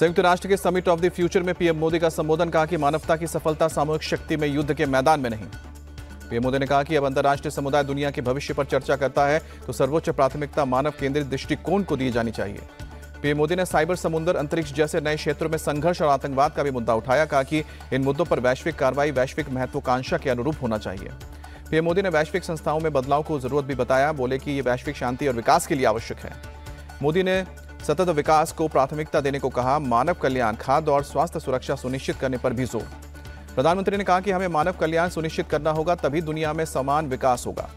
संयुक्त राष्ट्र के समिट ऑफ द फ्यूचर में पीएम मोदी का संबोधन, कहा कि मानवता की सफलता सामूहिक शक्ति में, युद्ध के मैदान में नहीं। पीएम मोदी ने कहा कि अब अंतर्राष्ट्रीय समुदाय दुनिया के भविष्य पर चर्चा करता है तो सर्वोच्च प्राथमिकता मानव केंद्रित दृष्टिकोण को दी जानी चाहिए। पीएम मोदी ने साइबर, समुद्र, अंतरिक्ष जैसे नए क्षेत्रों में संघर्ष और आतंकवाद का भी मुद्दा उठाया, कहा कि इन मुद्दों पर वैश्विक कार्रवाई वैश्विक महत्वाकांक्षा के अनुरूप होना चाहिए। पीएम मोदी ने वैश्विक संस्थाओं में बदलाव को जरूरत भी बताया, बोले कि ये वैश्विक शांति और विकास के लिए आवश्यक है। मोदी ने सतत विकास को प्राथमिकता देने को कहा, मानव कल्याण, खाद्य और स्वास्थ्य सुरक्षा सुनिश्चित करने पर भी जोर। प्रधानमंत्री ने कहा कि हमें मानव कल्याण सुनिश्चित करना होगा, तभी दुनिया में समान विकास होगा।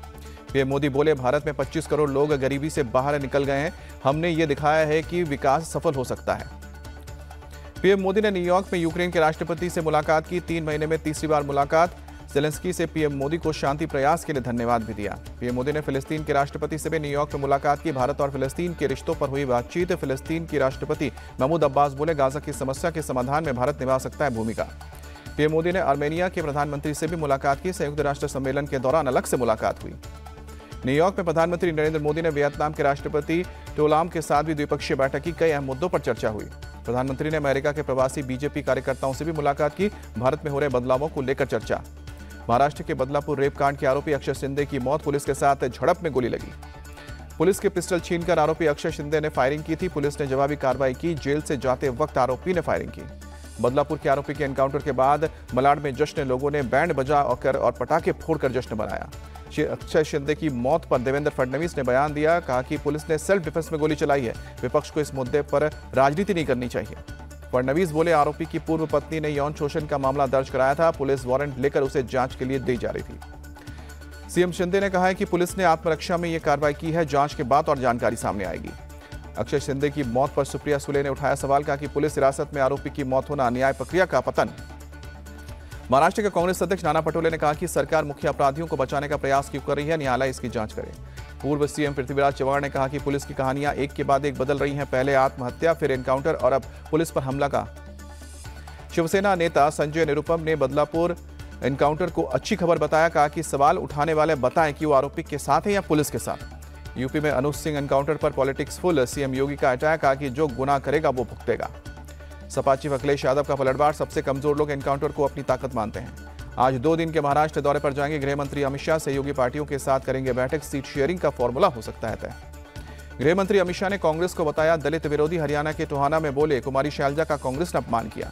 पीएम मोदी बोले, भारत में 25 करोड़ लोग गरीबी से बाहर निकल गए हैं, हमने ये दिखाया है कि विकास सफल हो सकता है। पीएम मोदी ने न्यूयॉर्क में यूक्रेन के राष्ट्रपति से मुलाकात की, 3 महीने में तीसरी बार मुलाकात। ज़ेलेंस्की से पीएम मोदी को शांति प्रयास के लिए धन्यवाद भी दिया। पीएम मोदी ने फिलिस्तीन के राष्ट्रपति से भी न्यूयॉर्क में मुलाकात की, भारत और फिलिस्तीन के रिश्तों पर हुई बातचीत। फिलिस्तीन की राष्ट्रपति महमूद अब्बास बोले, गाजा की समस्या के समाधान में भारत निभा सकता है भूमिका। पीएम मोदी ने आर्मेनिया के प्रधानमंत्री से भी मुलाकात की, संयुक्त राष्ट्र सम्मेलन के दौरान अलग से मुलाकात हुई। न्यूयॉर्क में प्रधानमंत्री नरेंद्र मोदी ने वियतनाम के राष्ट्रपति टोलाम के साथ भी द्विपक्षीय बैठक की, कई अहम मुद्दों पर चर्चा हुई। प्रधानमंत्री ने अमेरिका के प्रवासी बीजेपी कार्यकर्ताओं से भी मुलाकात की, भारत में हो रहे बदलावों को लेकर चर्चा। महाराष्ट्र के बदलापुर रेप कांड के आरोपी अक्षय शिंदे की मौत, पुलिस के साथ झड़प में गोली लगी। पुलिस के पिस्टल छीनकर आरोपी अक्षय शिंदे ने फायरिंग की थी, पुलिस ने जवाबी कार्रवाई की, जेल से जाते वक्त आरोपी ने फायरिंग की। बदलापुर के आरोपी के एनकाउंटर के बाद मलाड में जश्न, लोगों ने बैंड बजा और पटाखे फोड़कर जश्न मनाया। अक्षय शिंदे की मौत पर देवेंद्र फडणवीस ने बयान दिया, कहा कि पुलिस ने सेल्फ डिफेंस में गोली चलाई है, विपक्ष को इस मुद्दे पर राजनीति नहीं करनी चाहिए। फडणवीस बोले, आरोपी की पूर्व पत्नी ने यौन शोषण का मामला दर्ज कराया था, पुलिस वारंट लेकर उसे जांच के लिए दी जा रही थी। सीएम शिंदे ने कहा है कि पुलिस ने आत्मरक्षा में यह कार्रवाई की है, जांच के बाद और जानकारी सामने आएगी। अक्षय शिंदे की मौत पर सुप्रिया सुले ने उठाया सवाल, कहा कि पुलिस हिरासत में आरोपी की मौत होना न्याय प्रक्रिया का पतन। महाराष्ट्र के कांग्रेस अध्यक्ष नाना पटोले ने कहा कि सरकार मुख्य अपराधियों को बचाने का प्रयास क्यों कर रही है, न्यायालय इसकी जांच करे। पूर्व सीएम पृथ्वीराज चव्हाण ने कहा कि पुलिस की कहानियां एक के बाद एक बदल रही हैं, पहले आत्महत्या, फिर एनकाउंटर और अब पुलिस पर हमला का। शिवसेना नेता संजय निरुपम ने बदलापुर एनकाउंटर को अच्छी खबर बताया, कहा कि सवाल उठाने वाले बताएं कि वो आरोपी के साथ है या पुलिस के साथ। यूपी में अनुज सिंह एनकाउंटर पर पॉलिटिक्स फुल, सीएम योगी का अटैक, कहा कि जो गुनाह करेगा वो भुगतेगा। सपा चीफ अखिलेश यादव का पलटवार, सबसे कमजोर लोग एनकाउंटर को अपनी ताकत मानते हैं। आज 2 दिन के महाराष्ट्र दौरे पर जाएंगे गृह मंत्री अमित शाह, सहयोगी पार्टियों के साथ करेंगे बैठक, सीट शेयरिंग का फॉर्मूला हो सकता है तय। गृह मंत्री अमित शाह ने कांग्रेस को बताया दलित विरोधी, हरियाणा के टोहाना में बोले कुमारी शैलजा का कांग्रेस ने अपमान किया।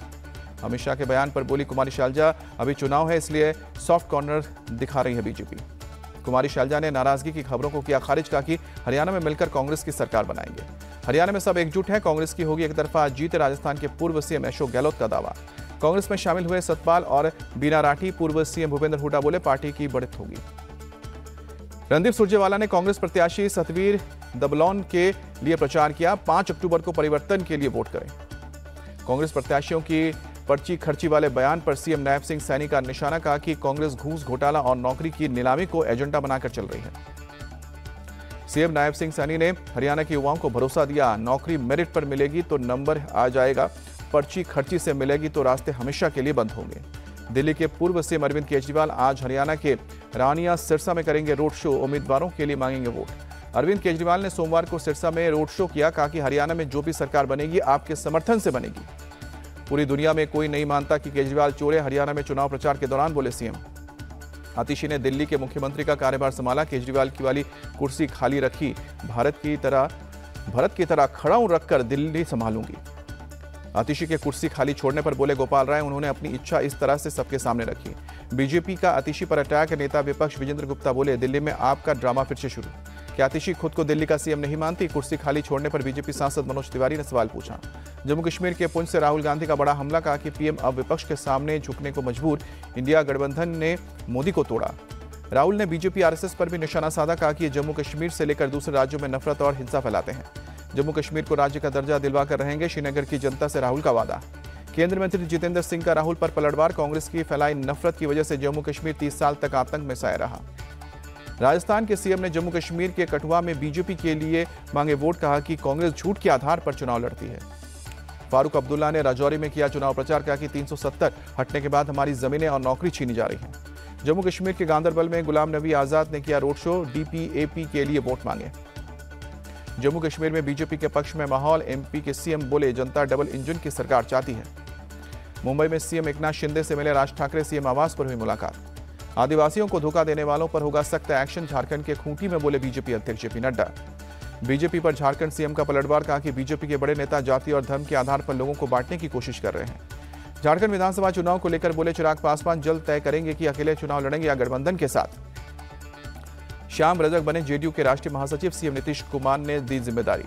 अमित शाह के बयान पर बोली कुमारी शैलजा, अभी चुनाव है इसलिए सॉफ्ट कॉर्नर दिखा रही है बीजेपी। कुमारी शैलजा ने नाराजगी की खबरों को किया खारिज, कहा कि हरियाणा में मिलकर कांग्रेस की सरकार बनाएंगे। हरियाणा में सब एकजुट हैं, कांग्रेस की होगी एक तरफा जीत, राजस्थान के पूर्व सीएम अशोक गहलोत का दावा। कांग्रेस में शामिल हुए सतपाल और बीना राठी, पूर्व सीएम भूपेंद्र हुड्डा बोले पार्टी की बढ़त होगी। रणदीप सुरजेवाला ने कांग्रेस प्रत्याशी सतवीर दबलौन के लिए प्रचार किया, 5 अक्टूबर को परिवर्तन के लिए वोट करें। कांग्रेस प्रत्याशियों की पर्ची खर्ची वाले बयान पर सीएम नायब सिंह सैनी का निशाना, कहा कि कांग्रेस घूस घोटाला और नौकरी की नीलामी को एजेंडा बनाकर चल रही है। सीएम नायब सिंह सैनी ने हरियाणा के युवाओं को भरोसा दिया, नौकरी मेरिट पर मिलेगी तो नंबर आ जाएगा, पर्ची खर्ची से मिलेगी तो रास्ते हमेशा के लिए बंद होंगे। दिल्ली के पूर्व सीएम अरविंद केजरीवाल आज हरियाणा के रानिया सिरसा में करेंगे रोड शो, उम्मीदवारों के लिए मांगेंगे वोट। अरविंद केजरीवाल ने सोमवार को सिरसा में रोड शो किया, कहा कि हरियाणा में जो भी सरकार बनेगी आपके समर्थन से बनेगी। पूरी दुनिया में कोई नहीं मानता कि केजरीवाल चोर है, हरियाणा में चुनाव प्रचार के दौरान बोले सीएम। आतिशी ने दिल्ली के मुख्यमंत्री का कार्यभार संभाला, केजरीवाल की वाली कुर्सी खाली रखी, भारत की तरह खड़ा रखकर दिल्ली संभालूंगी। आतिशी के कुर्सी खाली छोड़ने पर बोले गोपाल राय, उन्होंने अपनी इच्छा इस तरह से सबके सामने रखी। बीजेपी का आतिशी पर अटैक, नेता विपक्ष विजेंद्र गुप्ता बोले दिल्ली में आपका ड्रामा फिर से शुरू। क्या आतिशी खुद को दिल्ली का सीएम नहीं मानती? कुर्सी खाली छोड़ने पर बीजेपी सांसद मनोज तिवारी ने सवाल पूछा। जम्मू कश्मीर के पुंछ से राहुल गांधी का बड़ा हमला, कहा कि पीएम अब विपक्ष के सामने झुकने को मजबूर, इंडिया गठबंधन ने मोदी को तोड़ा। राहुल ने बीजेपी आरएसएस पर भी निशाना साधा, कहा कि जम्मू कश्मीर से लेकर दूसरे राज्यों में नफरत और हिंसा फैलाते हैं। जम्मू कश्मीर को राज्य का दर्जा दिलवाकर रहेंगे, श्रीनगर की जनता से राहुल का वादा। केंद्रीय मंत्री जितेंद्र सिंह का राहुल पर पलटवार, कांग्रेस की फैलाई नफरत की वजह से जम्मू कश्मीर 30 साल तक आतंक में साया रहा। राजस्थान के सीएम ने जम्मू कश्मीर के कठुआ में बीजेपी के लिए मांगे वोट, कहा कि कांग्रेस झूठ के आधार पर चुनाव लड़ती है। फारूक अब्दुल्ला ने राजौरी में किया चुनाव प्रचार, कहा कि 370 हटने के बाद हमारी जमीनें और नौकरी छीनी जा रही हैं। जम्मू कश्मीर के गांदरबल में गुलाम नबी आजाद ने किया रोड शो, डीपीएपी के लिए वोट मांगे। जम्मू कश्मीर में बीजेपी के पक्ष में माहौल, एमपी के सीएम बोले जनता डबल इंजन की सरकार चाहती है। मुंबई में सीएम एकनाथ शिंदे से मिले राज ठाकरे, सीएम आवास पर हुई मुलाकात। आदिवासियों को धोखा देने वालों पर होगा सख्त एक्शन, झारखंड के खूंटी में बोले बीजेपी अध्यक्ष जेपी नड्डा। बीजेपी पर झारखंड सीएम का पलटवार, कहा कि बीजेपी के बड़े नेता जाति और धर्म के आधार पर लोगों को बांटने की कोशिश कर रहे हैं। झारखंड विधानसभा चुनाव को लेकर बोले चिराग पासवान, जल्द तय करेंगे कि अकेले चुनाव लड़ेंगे या गठबंधन के साथ। श्याम रजक बने जेडीयू के राष्ट्रीय महासचिव, सीएम नीतीश कुमार ने दी जिम्मेदारी।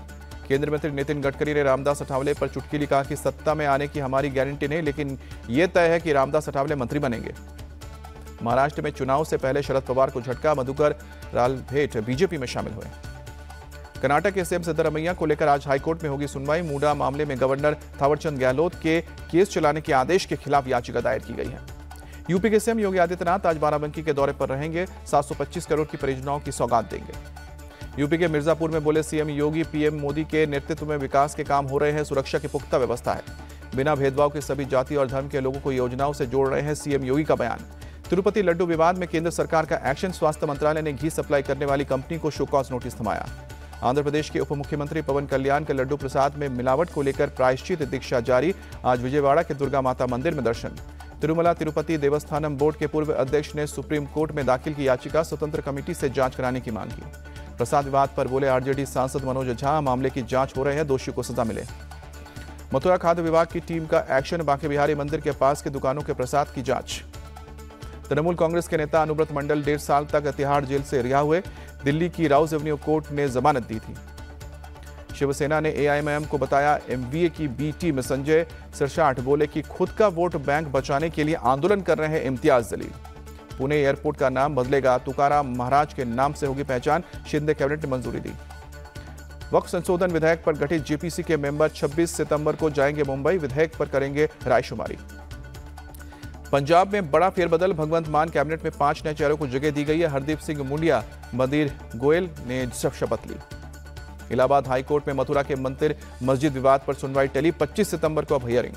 केंद्रीय मंत्री नितिन गडकरी ने रामदास अठावले पर चुटकुली, कहा कि सत्ता में आने की हमारी गारंटी नहीं, लेकिन यह तय है कि रामदास अठावले मंत्री बनेंगे। महाराष्ट्र में चुनाव से पहले शरद पवार को झटका, मधुकर रालभेट बीजेपी में शामिल हुए। कर्नाटक के सीएम सिद्धरामैया को लेकर आज हाईकोर्ट में होगी सुनवाई। मूडा मामले में गवर्नर थावरचंद गहलोत के केस चलाने के आदेश के खिलाफ याचिका दायर की गई है। यूपी के सीएम योगी आदित्यनाथ आज बाराबंकी के दौरे पर रहेंगे, 725 करोड़ की परियोजनाओं की सौगात देंगे। यूपी के मिर्जापुर में बोले सीएम योगी, पीएम मोदी के नेतृत्व में विकास के काम हो रहे हैं, सुरक्षा की पुख्ता व्यवस्था है। बिना भेदभाव के सभी जाति और धर्म के लोगों को योजनाओं से जोड़ रहे हैं, सीएम योगी का बयान। तिरुपति लड्डू विवाद में केंद्र सरकार का एक्शन, स्वास्थ्य मंत्रालय ने घी सप्लाई करने वाली कंपनी को show cause notice थमाया। Andhra Pradesh के उप मुख्यमंत्री पवन कल्याण के लड्डू प्रसाद में मिलावट को लेकर प्रायश्चित दीक्षा जारी। आज विजयवाड़ा के दुर्गा माता मंदिर में दर्शन। तिरुमला तिरुपति देवस्थानम बोर्ड के पूर्व अध्यक्ष ने सुप्रीम कोर्ट में दाखिल की याचिका, स्वतंत्र कमेटी से जांच कराने की मांग की। प्रसाद विवाद पर बोले आरजेडी सांसद मनोज झा, मामले की जांच हो रही है, दोषियों को सजा मिले। मथुरा खाद्य विभाग की टीम का एक्शन, बांके बिहारी मंदिर के पास की दुकानों के प्रसाद की जांच। तृणमूल कांग्रेस के नेता अनुव्रत मंडल 1.5 साल तक तिहाड़ जेल से रिहा हुए। दिल्ली की राउज एवेन्यू कोर्ट ने जमानत दी थी। शिवसेना ने एआईएमआईएम को बताया एमवीए की बी टीम। संजय सिरसाठ बोले कि खुद का वोट बैंक बचाने के लिए आंदोलन कर रहे हैं इम्तियाज जलील। पुणे एयरपोर्ट का नाम बदलेगा, तुकाराम महाराज के नाम से होगी पहचान, शिंदे कैबिनेट ने मंजूरी दी। वक्फ संशोधन विधेयक पर गठित जेपीसी के मेंबर 26 सितंबर को जाएंगे मुंबई, विधेयक पर करेंगे रायशुमारी। पंजाब में बड़ा फेरबदल, भगवंत मान कैबिनेट में 5 नए चेहरों को जगह दी गई है। हरदीप सिंह मुंडिया, मदीर गोयल ने शपथ ली। इलाहाबाद हाईकोर्ट में मथुरा के मंदिर मस्जिद विवाद पर सुनवाई टली, 25 सितंबर को अब हियरिंग।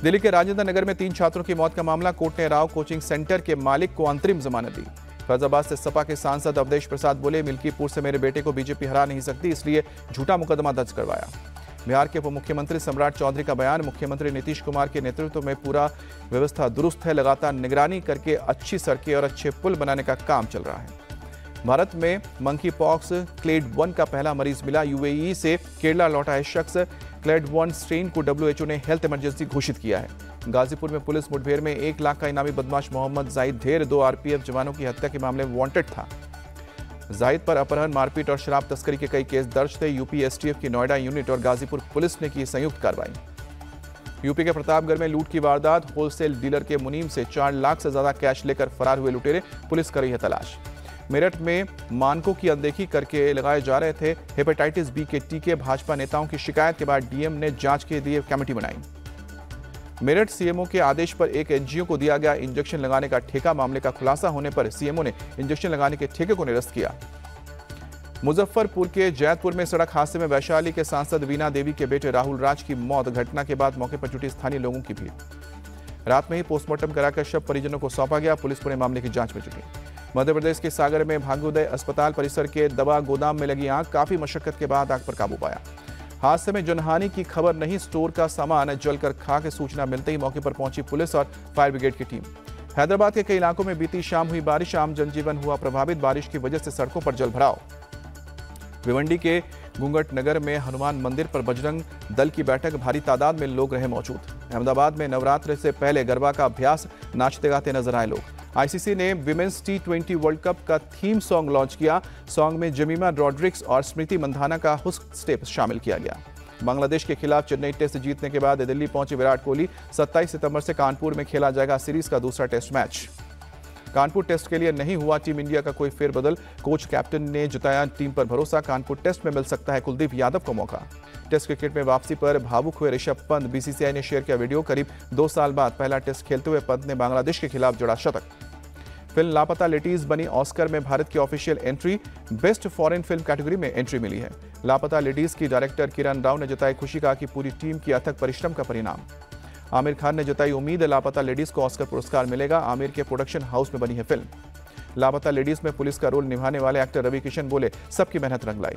दिल्ली के राजेंद्र नगर में 3 छात्रों की मौत का मामला, कोर्ट ने राव कोचिंग सेंटर के मालिक को अंतरिम जमानत दी। फैजाबाद से सपा के सांसद अवधेश प्रसाद बोले मिल्कीपुर से मेरे बेटे को बीजेपी हरा नहीं सकती, इसलिए झूठा मुकदमा दर्ज करवाया। बिहार के उप मुख्यमंत्री सम्राट चौधरी का बयान, मुख्यमंत्री नीतीश कुमार के नेतृत्व में पूरा व्यवस्था दुरुस्त है, लगातार निगरानी करके अच्छी सड़कें और अच्छे पुल बनाने का काम चल रहा है। भारत में मंकी पॉक्स क्लेड 1 का पहला मरीज मिला। यूएई से केरला लौटा है शख्स। क्लेड 1 स्ट्रेन को डब्ल्यूएचओ ने हेल्थ इमरजेंसी घोषित किया है। गाजीपुर में पुलिस मुठभेड़ में 1 लाख का इनामी बदमाश मोहम्मद जाहिद ढेर 2 आरपीएफ जवानों की हत्या के मामले में वांटेड था। जाहिद पर अपहरण, मारपीट और शराब तस्करी के कई केस दर्ज थे। यूपी एसटीएफ की नोएडा यूनिट और गाजीपुर पुलिस ने की संयुक्त कार्रवाई। यूपी के प्रतापगढ़ में लूट की वारदात, होलसेल डीलर के मुनीम से 4 लाख से ज्यादा कैश लेकर फरार हुए लुटेरे, पुलिस कर रही है तलाश। मेरठ में मानकों की अनदेखी करके लगाए जा रहे थे हेपेटाइटिस बी के टीके, भाजपा नेताओं की शिकायत के बाद डीएम ने जांच के लिए कमेटी बनाई। मेरठ सीएमओ के आदेश पर एक एनजीओ को दिया गया इंजेक्शन लगाने का ठेका, मामले का खुलासा होने पर सीएमओ ने इंजेक्शन लगाने के ठेके को निरस्त किया। मुजफ्फरपुर के जैतपुर में सड़क हादसे में वैशाली के सांसद वीणा देवी के बेटे राहुल राज की मौत, घटना के बाद मौके पर जुटी स्थानीय लोगों की भीड़। रात में ही पोस्टमार्टम कराकर शव परिजनों को सौंपा गया, पुलिस पूरे मामले की जांच में जुटी। मध्य प्रदेश के सागर में भाग्योदय अस्पताल परिसर के दवा गोदाम में लगी आग, काफी मशक्कत के बाद आग पर काबू पाया। हादसे में जनहानि की खबर नहीं, स्टोर का सामान जलकर खाक, सूचना मिलते ही मौके पर पहुंची पुलिस और फायर ब्रिगेड की टीम। हैदराबाद के कई इलाकों में बीती शाम हुई बारिश, आम जनजीवन हुआ प्रभावित, बारिश की वजह से सड़कों पर जलभराव। भिवंडी के घूंघट नगर में हनुमान मंदिर पर बजरंग दल की बैठक, भारी तादाद में लोग रहे मौजूद। अहमदाबाद में नवरात्र से पहले गरबा का अभ्यास, नाचते गाते नजर आए लोग। आईसीसी ने विमेंस T20 वर्ल्ड कप का थीम सॉन्ग लॉन्च किया। सॉन्ग में जमीमा रॉड्रिक्स और स्मृति मंधाना का हुस्न स्टेप शामिल किया गया। बांग्लादेश के खिलाफ चेन्नई टेस्ट जीतने के बाद दिल्ली पहुंचे विराट कोहली। 27 सितंबर से कानपुर में खेला जाएगा सीरीज का दूसरा टेस्ट मैच। कानपुर टेस्ट के लिए नहीं हुआ टीम इंडिया का कोई फेरबदल, कोच कैप्टन ने जताया टीम पर भरोसा। कानपुर टेस्ट में मिल सकता है कुलदीप यादव को मौका। टेस्ट क्रिकेट में वापसी पर भावुक हुए ऋषभ पंत, बीसीसीआई ने शेयर किया वीडियो। करीब 2 साल बाद पहला टेस्ट खेलते हुए पंत ने बांग्लादेश के खिलाफ जड़ा शतक। फिल्म लापता लेडीज बनी ऑस्कर में भारत की official entry, best foreign film category में एंट्री मिली है। लापता लेडीज की डायरेक्टर किरण राव ने जताई खुशी, कहा कि पूरी टीम की अथक परिश्रम का परिणाम। आमिर खान ने जताई उम्मीद, लापता लेडीज को ऑस्कर पुरस्कार मिलेगा। आमिर के प्रोडक्शन हाउस में बनी है फिल्म। लापता लेडीज में पुलिस का रोल निभाने वाले एक्टर रवि किशन बोले, सबकी मेहनत रंग लाई।